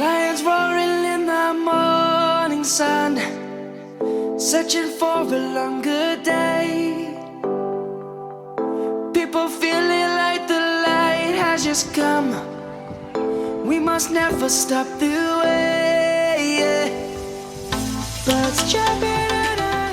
Lions roaring in the morning sun, searching for a longer day. People feeling like the light has just come. We must never stop the way. Birds chirping and I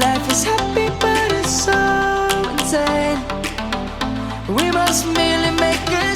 Life is happy but it's so insane. We must merely make a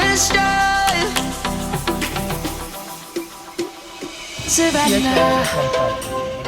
a start. Savannah.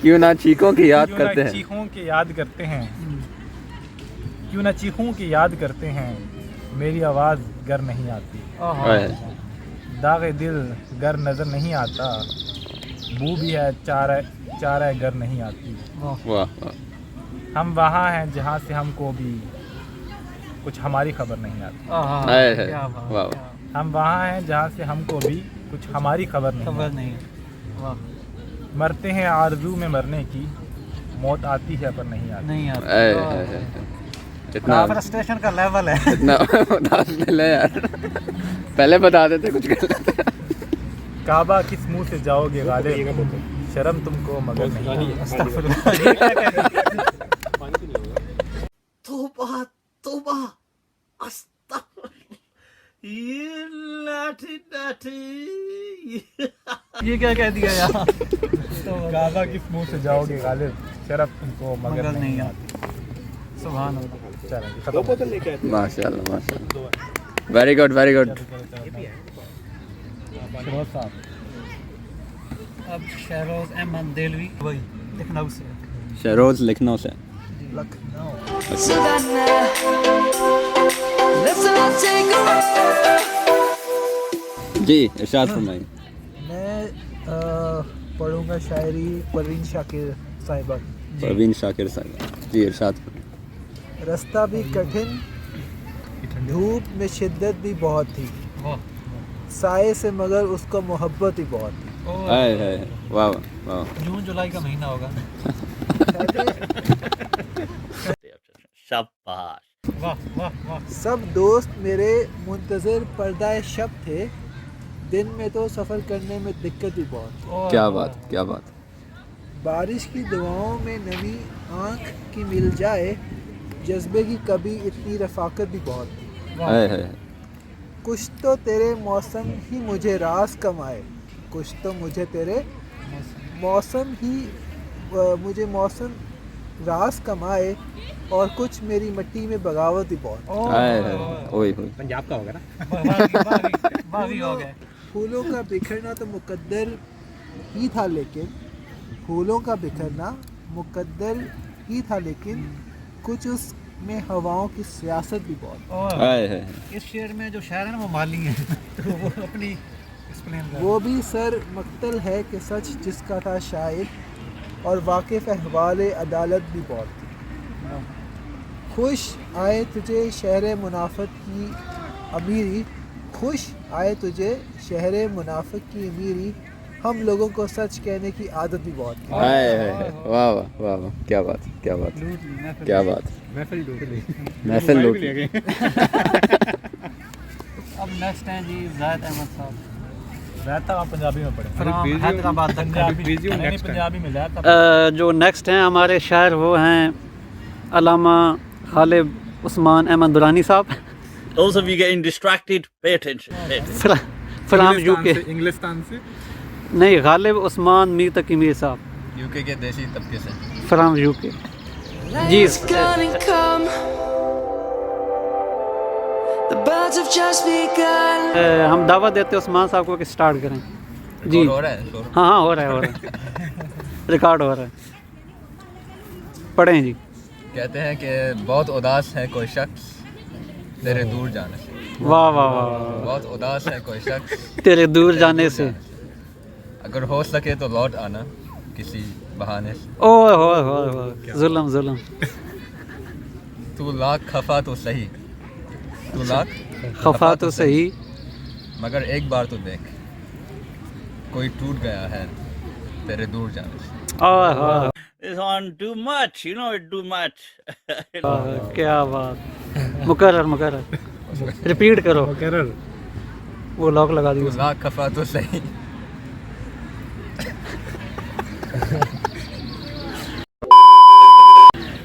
کیوں نہ چیخوں کی یاد کیوں نہ کرتے ہیں چیخوں کے یاد کرتے ہیں کیوں نہ چیخوں کی یاد کرتے ہیں میری آواز گر نہیں آتی آئے داغ دل گر نظر نہیں آتا بو بھی ہے چارہ گر نہیں آتی واہ واہ ہم وہاں ہیں جہاں سے ہم کو بھی کچھ ہماری خبر نہیں آتی آئے ہے واہ واہ ہم وہاں ہیں جہاں سے ہم کو بھی کچھ ہماری خبر نہیں خبر آتی نہیں واہ مرتے ہیں آرزو میں مرنے کی موت آتی ہے پر نہیں آتی نہیں آئے آتا ہے اتنا فرسٹریشن کا لیول ہے اتنا اداس نہیں لے یار پہلے بتا دیتے کچھ کر لیتے کعبہ کس منہ سے جاؤ گے غالب شرم تم کو مگر نہیں استغفر اللہ یہ کیا کہہ دیا؟ توبہ توبہ استغفر یہ لاٹھی لاٹھی یہ کیا کہہ دیا یار کعبہ کس منہ سے جاؤ گے غالب شرم تم کو مگر نہیں آتی سبحان اللہ چلیں جی ختم ماشاء اللہ ماشاء اللہ ویری گڈ ویری گڈ شروع صاحب اب شہروز احمد دہلوی وہی لکھنؤ سے شہروز لکھنؤ سے Savannah, let's all take a ride. جی ارشاد فرمائیں میں پڑھوں گا شاعری پروین شاکر صاحبہ پروین شاکر صاحب جی ارشاد فرمائیں رستہ بھی کٹھن دھوپ میں شدت بھی بہت تھی سائے سے مگر اس کو محبت ہی بہت تھی آئے ہے واہ واہ جون جولائی کا مہینہ ہوگا شاباش واہ واہ واہ سب دوست میرے منتظر پردہ شب تھے دن میں تو سفر کرنے میں دقت بھی بہت تھی کیا بات کیا بات بارش کی دعاؤں میں نمی آنکھ کی مل جائے جذبے کی کبھی اتنی رفاقت بھی بہت تھی آئے ہے کچھ تو تیرے موسم ہی مجھے راز کمائے کچھ تو مجھے تیرے موسم ہی مجھے موسم راز کمائے اور کچھ میری مٹی میں بغاوت ہی بہت آئے ہے اوئے ہوئے پنجاب کا ہوگا نا باغی ہو گئے پھولوں کا بکھرنا تو مقدر ہی تھا لیکن پھولوں کا بکھرنا مقدر ہی تھا لیکن کچھ اس میں ہواؤں کی سیاست بھی بہت آئے ہے اس شعر میں جو شاعر ہے نا وہ مالی ہیں تو وہ اپنی ایکسپلین کر وہ بھی سر مقتل ہے کہ سچ جس کا تھا شاعر اور واقف احوال عدالت بھی بہت تھی خوش آئے تجھے شہر منافق کی امیری خوش آئے تجھے شہر منافق کی امیری ہم لوگوں کو سچ کہنے کی عادت بھی بہت تھی آئے ہے واہ واہ واہ واہ کیا بات کیا بات کیا بات محفل لوٹ لی محفل لوٹ لی اب نیکسٹ ہیں جی زاہد احمد صاحب رہتا آپ پنجابی میں پڑھیں فرام حیدرآباد پنجابی نہیں پنجابی میں رہتا جو نیکسٹ ہیں ہمارے شاعر وہ ہیں علامہ غالب عثمان احمد درانی صاحب Those of you getting distracted, pay attention. From you کے انگلستان سے نہیں غالب عثمان میر تقی میر صاحب یو کے دیسی طبقے سے فرام یو کے Light's gonna come. The birds have just begun. ہم دعوت دیتے ہیں عثمان صاحب کو کہ سٹارٹ کریں جی ہو رہا ہے ہاں ہاں ہو رہا ہے ریکارڈ ہو رہا ہے پڑھیں جی کہتے ہیں کہ بہت اداس ہے کوئی شخص تیرے دور جانے سے واہ واہ واہ بہت اداس ہے کوئی شخص تیرے دور جانے سے اگر ہو سکے تو لوٹ آنا کسی بہانے سے اوہ ہوئے ہوئے ہوئے ظلم ظلم تو لاکھ خفا تو صحیح تو لاکھ خفا تو صحیح مگر ایک بار تو دیکھ کوئی ٹوٹ گیا ہے تیرے دور جانے سے اوہ ہوئے It's on too much, you know it too much. کیا بات مکرر ریپیٹ کرو وہ لاک لگا تو دیو لاکھ خفا تو صحیح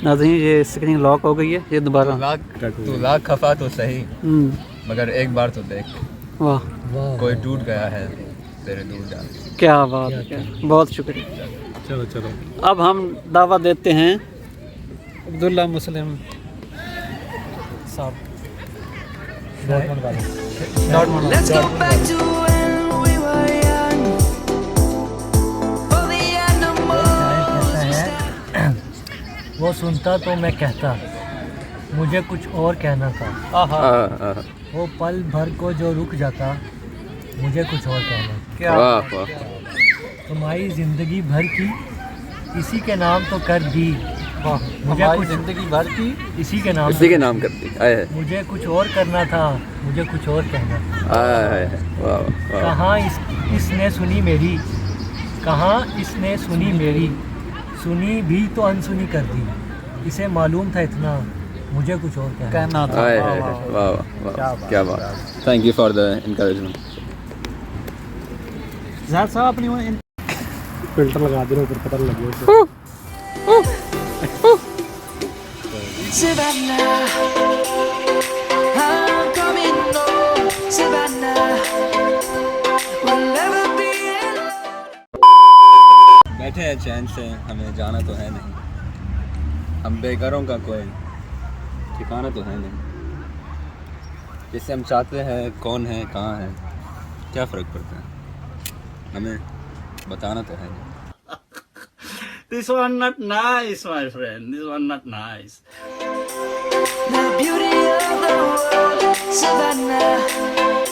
ناظرین یہ اسکرین لاک ہو گئی ہے یہ دوبارہ تو لاکھ خفا تو صحیح ہوں مگر ایک بار تو دیکھ واہ کوئی ٹوٹ گیا ہے تیرے دور جانے سے کیا بات ہے بہت شکریہ چلو اب ہم دعوت دیتے ہیں عبداللہ مسلم صاحب Let's go back to when we were young. For the animals وہ سنتا تو میں کہتا مجھے کچھ اور کہنا تھا، وہ پل بھر کو جو رک جاتا مجھے کچھ اور کہنا تھا، کیا تمہاری زندگی بھر کی اسی کے نام تو کر دی، مجھے ہماری کچھ زندگی بھر کی اسی کے نام اسی کے نام کرتی ہے. مجھے کچھ اور کرنا تھا، مجھے کچھ اور کہنا تھا، کہاں اس نے سنی میری، کہاں اس نے سنی میری، سنی بھی تو انسنی کر دی، اسے معلوم تھا اتنا مجھے کچھ اور کہنا تھا. کیا بات. Thank you for the encouragement. زہر صاحب اپنی فلٹر لگا دے اوپر پتہ لگ گیا. Savannah, I'm coming home. Savannah, we'll never be alone. بیٹھے ہیں چین سے، ہمیں جانا تو ہے نہیں، ہم بے گھروں کا کوئی ٹھکانا تو ہے نہیں، جسے ہم چاہتے ہیں کون ہے کہاں ہے کیا فرق پڑتا ہے، ہمیں بتانا تو ہے نہیں. This one not nice, my friend. This one not nice. The beauty of the world, Savannah.